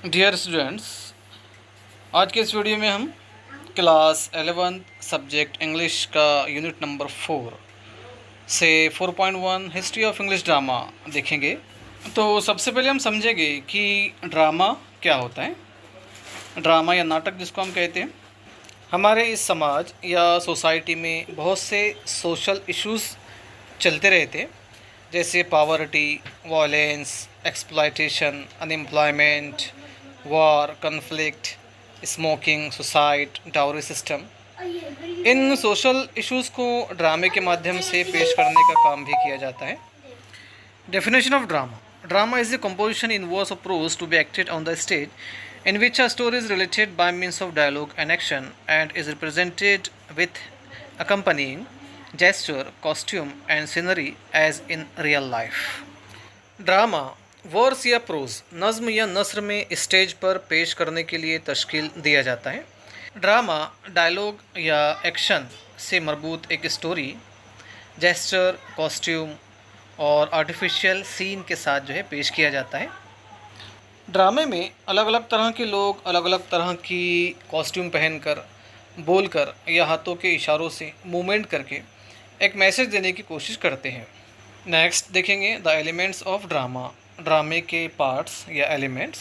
Dear students, आज के इस वीडियो में हम क्लास 11th सब्जेक्ट इंग्लिश का यूनिट नंबर 4 से 4.1 हिस्ट्री ऑफ इंग्लिश ड्रामा देखेंगे। तो सबसे पहले हम समझेंगे कि ड्रामा क्या होता है। ड्रामा या नाटक जिसको हम कहते हैं, हमारे इस समाज या सोसाइटी में बहुत से सोशल इश्यूज़ चलते रहते हैं, जैसे poverty, violence, exploitation, unemployment, war, conflict, smoking, suicide, dowry system. इन सोशल इश्यूज़ को ड्रामे के माध्यम से पेश करने का काम भी किया जाता है। Definition of drama: drama is a composition in verse or prose to be acted on the stage in which a story is related by means of dialogue and action and is represented with accompanying gesture, costume and scenery as in real life. Drama verse या prose, नज़्म या नस्र में stage पर पेश करने के लिए तश्कील दिया जाता है। ड्रामा डायलॉग या एक्शन से मरबूत एक स्टोरी, जेस्चर, कॉस्ट्यूम और आर्टिफिशियल सीन के साथ पेश किया जाता है। ड्रामे में अलग अलग तरह के लोग अलग अलग तरह की कॉस्ट्यूम पहनकर, बोलकर या हाथों के इशारों से मूवमेंट करके एक मैसेज देने की कोशिश करते हैं। नेक्स्ट देखेंगे द एलिमेंट्स ऑफ ड्रामा, ड्रामे के पार्ट्स या एलिमेंट्स।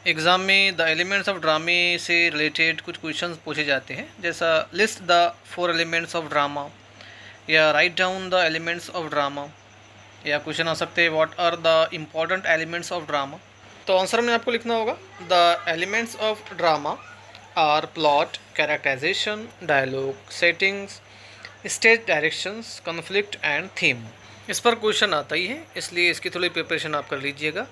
एग्ज़ाम में द एलिमेंट्स ऑफ ड्रामे से रिलेटेड कुछ क्वेश्चंस पूछे जाते हैं, जैसा list the 4 elements of drama या write down the elements of drama, या क्वेश्चन आ सकते हैं what are the important elements of drama. तो आंसर में आपको लिखना होगा the elements of drama are plot, characterization, dialogue, settings, stage directions, conflict and theme. इस पर क्वेश्चन आता ही है, इसलिए इसकी थोड़ी प्रिपरेशन आप कर लीजिएगा।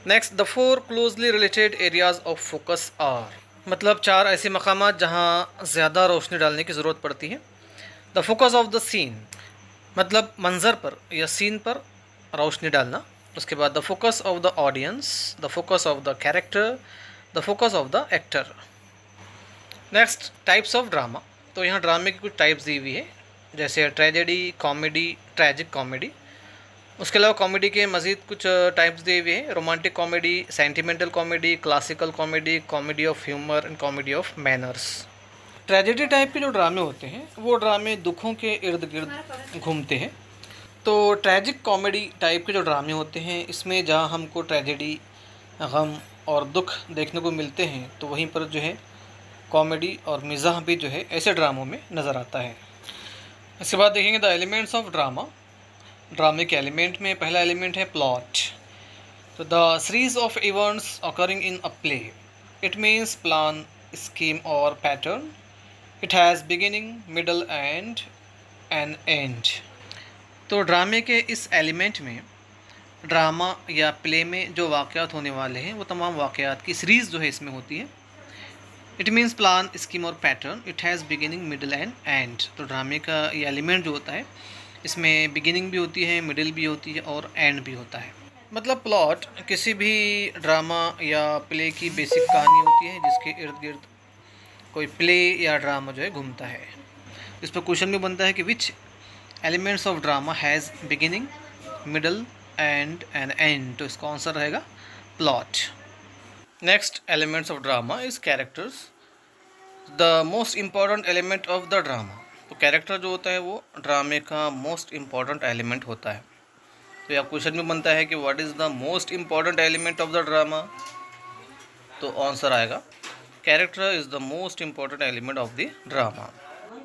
Next, the 4 closely related areas of focus are, मतलब 4 ऐसे मकामात जहाँ ज़्यादा रोशनी डालने की ज़रूरत पड़ती है। The focus of the scene, मतलब मंज़र पर या सीन पर रोशनी डालना। उसके बाद the focus of the audience, the focus of the character, the focus of the actor. Next, types of drama. तो यहाँ ड्रामे की कुछ टाइप्स दी हुई है, जैसे ट्रेजेडी, कॉमेडी, ट्रैजिक कॉमेडी। उसके अलावा कॉमेडी के मज़ीद कुछ टाइप्स दिए हुए हैं, romantic comedy, sentimental comedy, classical comedy, comedy of humour and comedy of manners. Tragedy type के जो ड्रामे होते हैं वो ड्रामे दुखों के इर्द गिर्द घूमते हैं। तो ट्रैजिक कॉमेडी टाइप के जो ड्रामे होते हैं, इसमें जहाँ हमको ट्रेजेडी, गम और दुख देखने को मिलते हैं, तो वहीं पर कॉमेडी और मिज़ाह भी ऐसे ड्रामों में नज़र आता है। इसके बाद देखेंगे द एलिमेंट्स ऑफ ड्रामा। ड्रामे के एलिमेंट में पहला एलिमेंट है प्लॉट। तो the series of events occurring in a play, it means plan, scheme और pattern. It has beginning, middle and an end. तो ड्रामे के इस एलिमेंट में ड्रामा या प्ले में जो वाक़यात होने वाले हैं वो तमाम वाक़यात की सीरीज़ इसमें होती है। इट मीन्स प्लान, स्कीम और pattern. It has beginning, middle and and. तो ड्रामे का ये एलिमेंट जो होता है, इसमें बिगिनिंग भी होती है, मिडिल भी होती है और एंड भी होता है। मतलब प्लॉट किसी भी ड्रामा या प्ले की बेसिक कहानी होती है, जिसके इर्द गिर्द कोई प्ले या ड्रामा घूमता है। इस पर क्वेश्चन भी बनता है कि which elements of drama has beginning, middle and an end. तो इसका आंसर रहेगा plot. Next elements of drama is characters, the most important element of the drama. तो कैरेक्टर जो होता है वो ड्रामे का मोस्ट इम्पॉर्टेंट एलिमेंट होता है। तो यह क्वेश्चन भी बनता है कि what is the most important element of the drama. तो आंसर आएगा character is the most important element of the drama.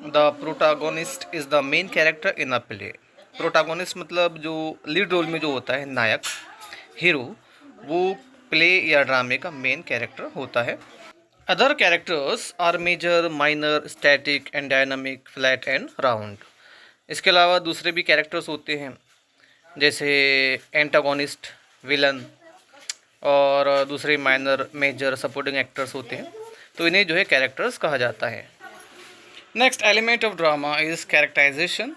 The protagonist is the main character in a play. Protagonist मतलब जो लीड रोल में जो होता है, नायक, hero, वो play या ड्रामे का मेन कैरेक्टर होता है। Other characters are major, minor, static and dynamic, flat and round. इसके अलावा दूसरे भी कैरेक्टर्स होते हैं, जैसे एंटागोनिस्ट, विलन, और दूसरे माइनर, मेजर, सपोर्टिंग एक्टर्स होते हैं। तो इन्हें कैरेक्टर्स कहा जाता है। Next element of drama is characterization.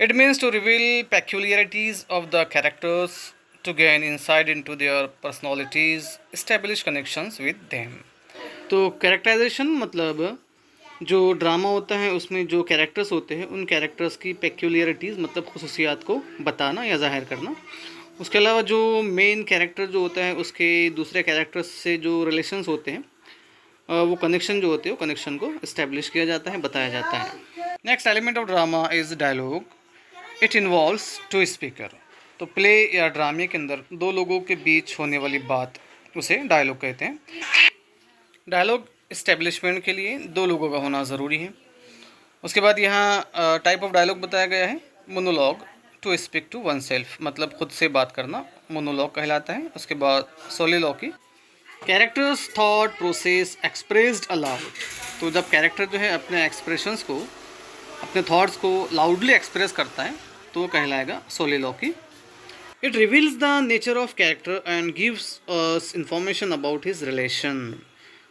It means to reveal peculiarities of the characters, to gain insight into their personalities, establish connections with them। तो कैरेक्टराइजेशन मतलब जो ड्रामा होता है उसमें जो कैरेक्टर्स होते हैं उन कैरेक्टर्स की पेक्यूलियरिटीज़ मतलब खुसूसियात को बताना या ज़ाहिर करना, उसके अलावा जो मेन कैरेक्टर जो होता है उसके दूसरे कैरेक्टर्स से जो रिलेशंस होते हैं वो कनेक्शन जो होते हैं वो कनेक्शन को इस्टेब्लिश किया जाता है, बताया जाता है। Next element of drama is dialogue. It involves two speaker. तो प्ले या ड्रामे के अंदर दो लोगों के बीच होने वाली बात उसे डायलॉग कहते हैं। डायलॉग इस्टेब्लिशमेंट के लिए दो लोगों का होना ज़रूरी है। उसके बाद यहाँ टाइप ऑफ डायलॉग बताया गया है। Monologue, to speak to oneself, मतलब खुद से बात करना मोनोलॉग कहलाता है। उसके बाद soliloquy, characters thought process expressed aloud. तो जब कैरेक्टर जो है अपने एक्सप्रेशंस को, अपने थॉट्स को लाउडली एक्सप्रेस करता है तो वो कहलाएगा soliloquy. It reveals the nature of character and gives us information about his relation.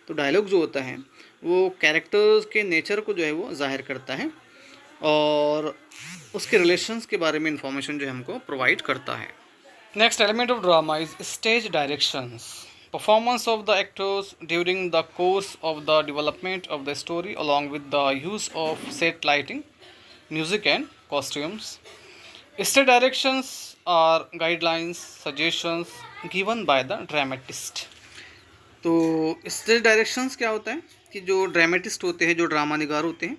तो डायलॉग जो होता है वो कैरेक्टर्स के नेचर को जो है वो जाहिर करता है और उसके रिलेशंस के बारे में इंफॉर्मेशन जो है हमको प्रोवाइड करता है। Next element of drama is stage directions. Performance of the actors during the course of the development of the story along with the use of set lighting, music and costumes. Stage directions are guidelines suggestions given by the dramatist. तो stage directions क्या होता है कि जो dramatist होते हैं, जो drama निगार होते हैं,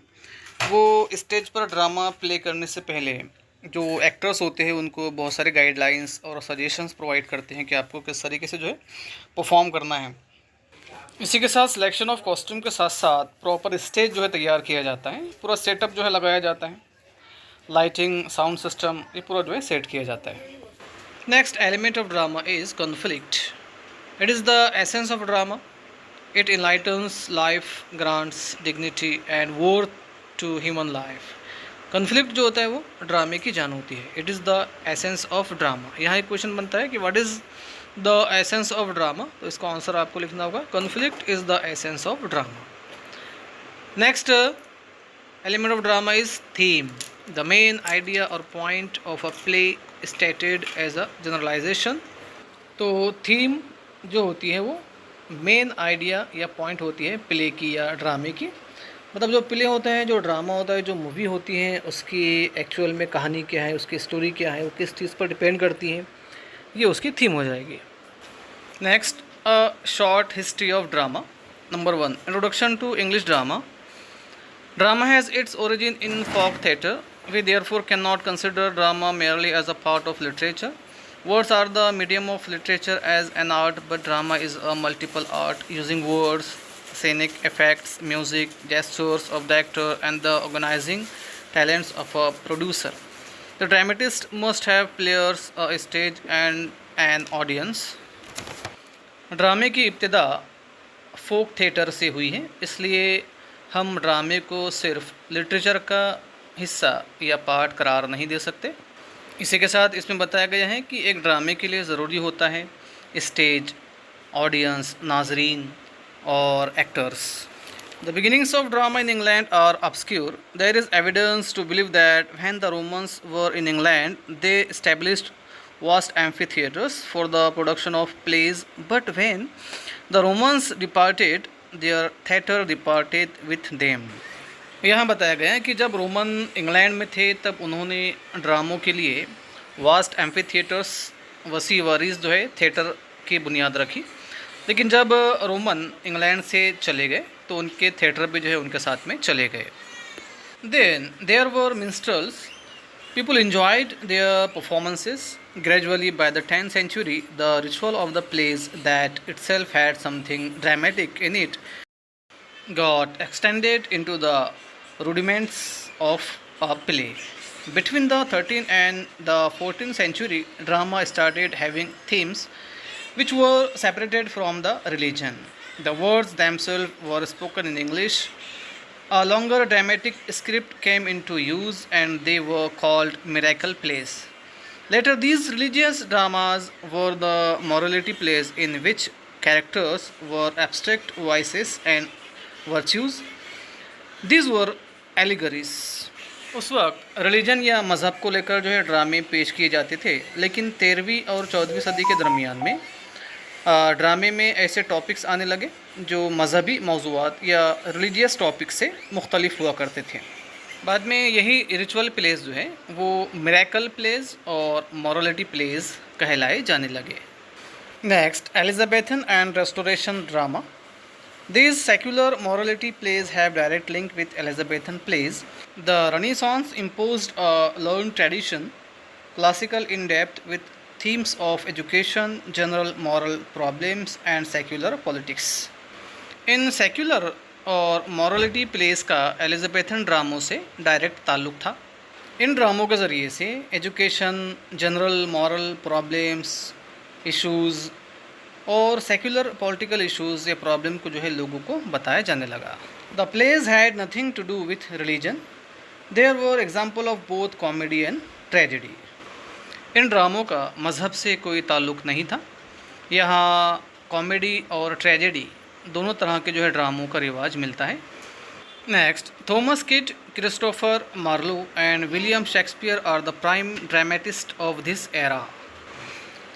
वो स्टेज पर ड्रामा प्ले करने से पहले जो एक्टर्स होते हैं उनको बहुत सारे गाइडलाइंस और सजेशंस प्रोवाइड करते हैं कि आपको किस तरीके से जो है परफॉर्म करना है। इसी के साथ सिलेक्शन ऑफ कॉस्ट्यूम के साथ साथ प्रॉपर स्टेज जो है तैयार किया जाता है, पूरा सेटअप जो है लगाया जाता है, लाइटिंग, साउंड सिस्टम, ये पूरा जो है सेट किया जाता है। Next element of drama is conflict. It is the essence of drama. It enlightens life, grants dignity and worth to human life. Conflict जो होता है वो ड्रामे की जान होती है। It is the essence of drama. यहाँ एक क्वेश्चन बनता है कि what is the essence of drama, तो इसका आंसर आपको लिखना होगा conflict is the essence of drama. Next element of drama is theme. The main idea और point of a play stated as a generalization. तो थीम जो होती है वो मेन आइडिया या पॉइंट होती है प्ले की या ड्रामे की। मतलब जो प्ले होता है, जो ड्रामा होता है, जो मूवी होती है, उसकी एक्चुअल में कहानी क्या है, उसकी स्टोरी क्या है, वो किस चीज़ पर डिपेंड करती है, ये उसकी थीम हो जाएगी। Next, a short history of drama. Number 1, introduction to English drama. Drama has its origin in folk theatre. We therefore cannot consider drama merely as a part of literature. Words are the medium of literature as an art, but drama is a multiple art using words, scenic effects, music, gestures of the actor, and the organizing talents of a producer. The dramatist must have players, a stage, and an audience. ड्रामे की इब्तिदा फोक theatre से हुई है, इसलिए हम ड्रामे को सिर्फ लिटरेचर का हिस्सा या पार्ट करार नहीं दे सकते। इसी के साथ इसमें बताया गया है कि एक ड्रामे के लिए ज़रूरी होता है स्टेज, ऑडियंस, नाजरीन और actors. The beginnings of drama in England are obscure. There is evidence to believe that when the Romans were in England, they established vast amphitheatres for the production of plays, but when the Romans departed, their theatre departed with them. यहाँ बताया गया है कि जब Roman England में थे तब उन्होंने ड्रामों के लिए वास्ट एम्फी थिएटर्स, वसी वारीज जो है थिएटर की बुनियाद रखी, लेकिन जब रोमन इंग्लैंड से चले गए तो उनके थिएटर भी जो है उनके साथ में चले गए। Then there were minstrels. People enjoyed their performances. Gradually, by the 10th century, the ritual of the plays that itself had something dramatic in it got extended into the rudiments of a play. Between the 13th and the 14th century, drama started having themes which were separated from the religion. The words themselves were spoken in English. A longer dramatic script came into use and they were called miracle plays. Later, these religious dramas were the morality plays in which characters were abstract vices and virtues. These were allegories. उस वक्त religion या मज़हब को लेकर जो है ड्रामे पेश किए जाते थे, लेकिन 13वीं और 14वीं सदी के दरमियान में ड्रामे में ऐसे टॉपिक्स आने लगे जो मज़हबी मौज़ूआत या रिलीजियस टॉपिक से मुख्तलिफ हुआ करते थे। बाद में यही रिचुअल प्लेस जो है वो मिरेकल प्लेस और मॉरलिटी प्लेस कहलाए जाने लगे। Next, Elizabethan and restoration drama. These secular morality plays have direct link with Elizabethan plays. The Renaissance imposed a learned tradition, classical in depth, with themes of education, general moral problems, and secular politics. इन secular और morality place का Elizabethan ड्रामों से direct ताल्लुक़ था। इन ड्रामों के ज़रिए से education, general moral problems, issues और सेक्युलर पॉलिटिकल इश्यूज़ या प्रॉब्लम को जो है लोगों को बताया जाने लगा। The plays had nothing to do with religion, there were example of both comedy and tragedy. इन ड्रामों का मज़हब से कोई ताल्लुक़ नहीं था। यहाँ कॉमेडी और ट्रेजेडी दोनों तरह के जो है ड्रामों का रिवाज मिलता है। Next, Thomas Kyd, Christopher Marlowe and William Shakespeare are the prime dramatist of this era.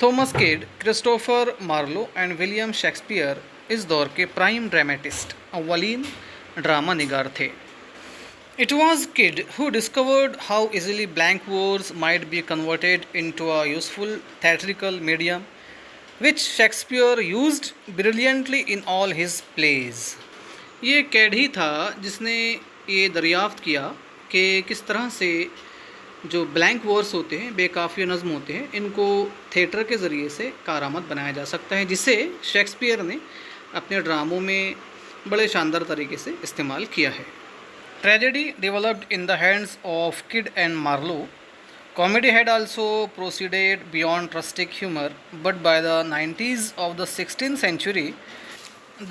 Thomas Kyd, Christopher Marlowe and William Shakespeare इस दौर के प्राइम ड्रामेटिस्ट, अव्वलीन ड्रामा निगार थे। It was Kyd who discovered how easily blank words might be converted into a useful theatrical medium, which Shakespeare used brilliantly in all his plays. ये CAD ही था जिसने ये दरियाफ्त किया कि किस तरह से जो ब्लैंक वर्ड्स होते हैं, बेकाफ़िया नज़्म होते हैं, इनको थिएटर के ज़रिए से कारआमद बनाया जा सकता है, जिसे शेक्सपियर ने अपने ड्रामों में बड़े शानदार तरीके से इस्तेमाल किया है। Tragedy developed in the hands of Kyd and Marlowe. Comedy had also proceeded beyond rustic humor, but by the 90s of the 16th century,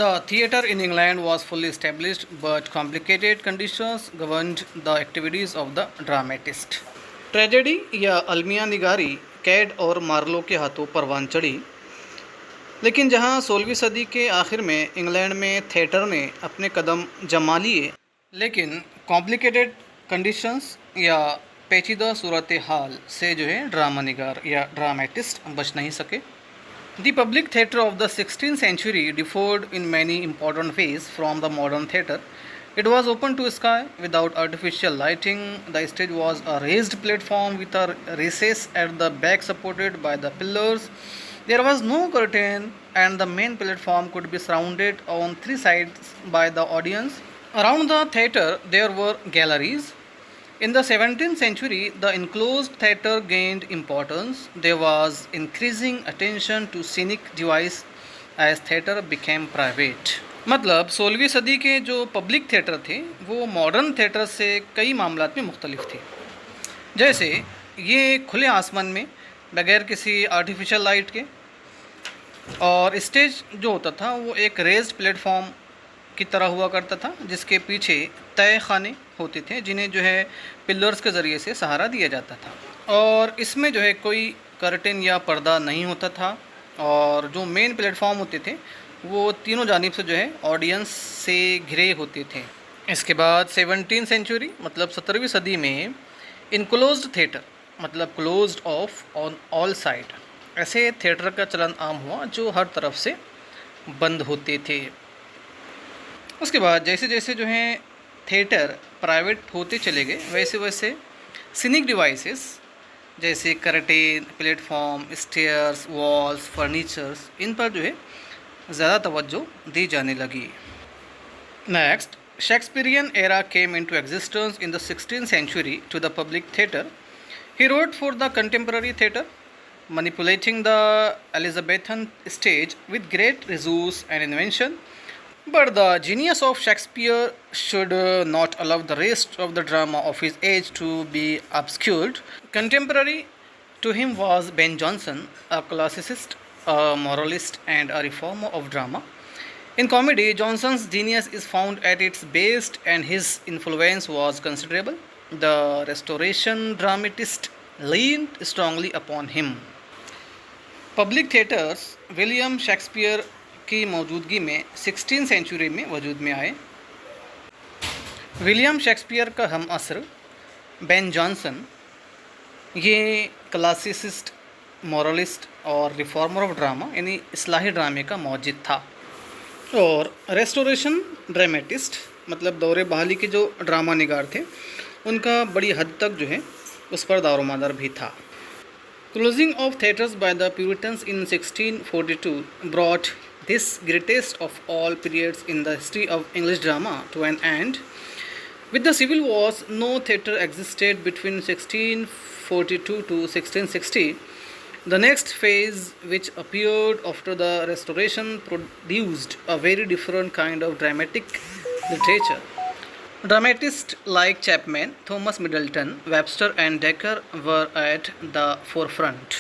the theatre in England was fully established, but complicated conditions governed the activities of the dramatist. Tragedy या अलमिया निगारी CAD और Marlowe के हाथों परवान चढ़ी, लेकिन जहां 16वीं सदी के आखिर में इंग्लैंड में थिएटर ने अपने कदम जमा लिए, लेकिन कॉम्प्लिकेटेड कंडीशंस या पेचीदा सूरत हाल से जो है ड्रामा निगार या ड्रामेटिस्ट बच नहीं सके। The public theatre of the 16th century differed in many important ways from the modern theatre. It was open to sky without artificial lighting. The stage was a raised platform with a recess at the back supported by the pillars. There was no curtain and the main platform could be surrounded on three sides by the audience. Around the theatre there were galleries. In the 17th century, the enclosed theatre gained importance. There was increasing attention to scenic device as theatre became private. मतलब 16वीं सदी के जो public theatre थे वो modern theatre से कई मामलात में मुख्तलिफ थे। जैसे ये खुले आसमान में बगैर किसी आर्टिफिशियल लाइट के, और स्टेज जो होता था वो एक रेज्ड प्लेटफॉर्म की तरह हुआ करता था, जिसके पीछे तय खाने होते थे जिन्हें जो है पिलर्स के ज़रिए से सहारा दिया जाता था, और इसमें जो है कोई कर्टेन या पर्दा नहीं होता था, और जो मेन प्लेटफॉर्म होते थे वो तीनों जानिब से जो है ऑडियंस से घिरे होते थे। इसके बाद 17th सेंचुरी मतलब 17वीं सदी में इनक्लोज्ड थिएटर मतलब closed of on all side, ऐसे थिएटर का चलन आम हुआ जो हर तरफ से बंद होते थे। उसके बाद जैसे जैसे जो है थिएटर प्राइवेट होते चले गए, वैसे वैसे सिनिक डिवाइसेस जैसे curtain, platform, stairs, walls, furnitures, इन पर जो है ज़्यादा तवज्जो दी जाने लगी। Next, Shakespearean era came into existence in the 16th century to the public theatre. He wrote for the contemporary theatre, manipulating the Elizabethan stage with great resource and invention. But the genius of Shakespeare should not allow the rest of the drama of his age to be obscured. Contemporary to him was Ben Jonson, a classicist, a moralist, and a reformer of drama. In comedy, Jonson's genius is found at its best, and his influence was considerable. The Restoration dramatist leaned strongly upon him. Public theatres William Shakespeare की मौजूदगी में 16th century में वजूद में आए। William Shakespeare का हम असर बेन जॉनसन, ये क्लासिसिस्ट, मॉरलिस्ट और रिफॉर्मर ऑफ ड्रामा यानी इस्लाही ड्रामे का मौजिद था, और रेस्टोरेशन ड्रामेटिस्ट मतलब दौरे बहाली के जो ड्रामा निगार थे उनका बड़ी हद तक जो है उस पर दारोमदार भी था। Closing of theatres by the Puritans in 1642 brought this greatest of all periods in the history of English drama to an end. With the Civil Wars, no theatre existed between 1642 to 1660. The next phase, which appeared after the Restoration, produced a very different kind of dramatic literature. Dramatists like Chapman, Thomas Middleton, Webster and Dekker were at the forefront.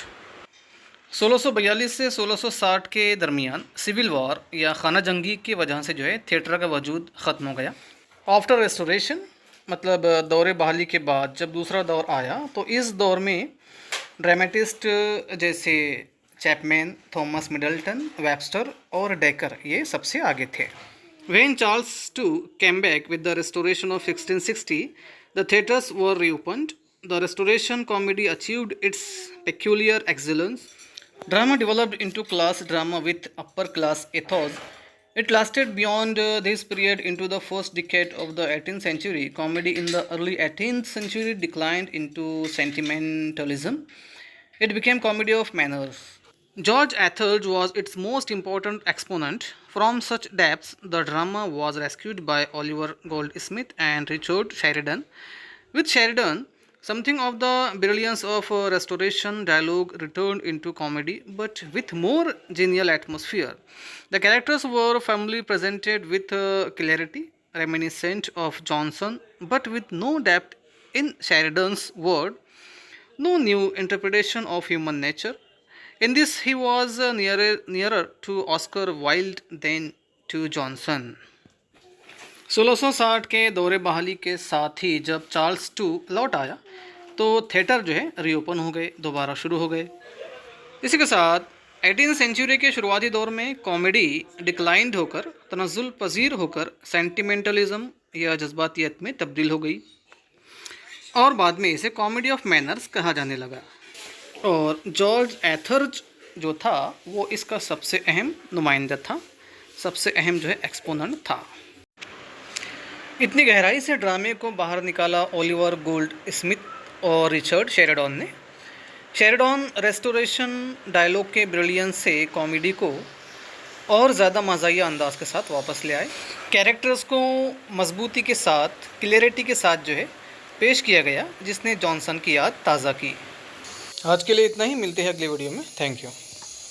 1642 से 1660 के दरमियान civil war या खाना जंगी की वजह से जो है थिएटर का वजूद ख़त्म हो गया। आफ्टर रेस्टोरेशन मतलब दौरे बहाली के बाद जब दूसरा दौर आया तो इस दौर में ड्रामेटिस्ट जैसे चैपमैन, थॉमस मिडल्टन, वेबस्टर और डेकर ये सबसे आगे थे। When Charles II came back with the restoration of 1660, the theatres were reopened. The Restoration comedy achieved its peculiar excellence. Drama developed into class drama with upper class ethos. It lasted beyond this period into the first decade of the 18th century. Comedy in the early 18th century declined into sentimentalism. It became comedy of manners. George Athearge was its most important exponent. From such depths, the drama was rescued by Oliver Goldsmith and Richard Sheridan. With Sheridan, something of the brilliance of Restoration dialogue returned into comedy, but with more genial atmosphere. The characters were firmly presented with clarity, reminiscent of Jonson, but with no depth in Sheridan's word, no new interpretation of human nature. In this, he was nearer to Oscar Wilde than to Johnson. 1660 के दौरे बहाली के साथ ही जब Charles II लौट आया तो theatre जो है रीओपन हो गए, दोबारा शुरू हो गए। इसी के साथ 18th सेंचुरी के शुरुआती दौर में कॉमेडी डिक्लाइंड होकर तनज़्ज़ुल पजीर होकर सेंटिमेंटलिज्म या जज्बातियत में तब्दील हो गई और बाद में इसे कॉमेडी ऑफ मैनर्स कहा जाने लगा। और जॉर्ज एथर्ज जो था वो इसका सबसे अहम नुमाइंदा था, सबसे अहम जो है एक्सपोनेंट था। इतनी गहराई से ड्रामे को बाहर निकाला ओलिवर गोल्ड स्मिथ और रिचर्ड शेरिडन ने। शेरिडन रेस्टोरेशन डायलॉग के ब्रिलियंस से कॉमेडी को और ज़्यादा मज़ाहिया अंदाज के साथ वापस ले आए। कैरेक्टर्स को मजबूती के साथ, क्लियरिटी के साथ जो है पेश किया गया, जिसने जॉनसन की याद ताज़ा की। आज के लिए इतना ही, मिलते हैं अगले वीडियो में। Thank you.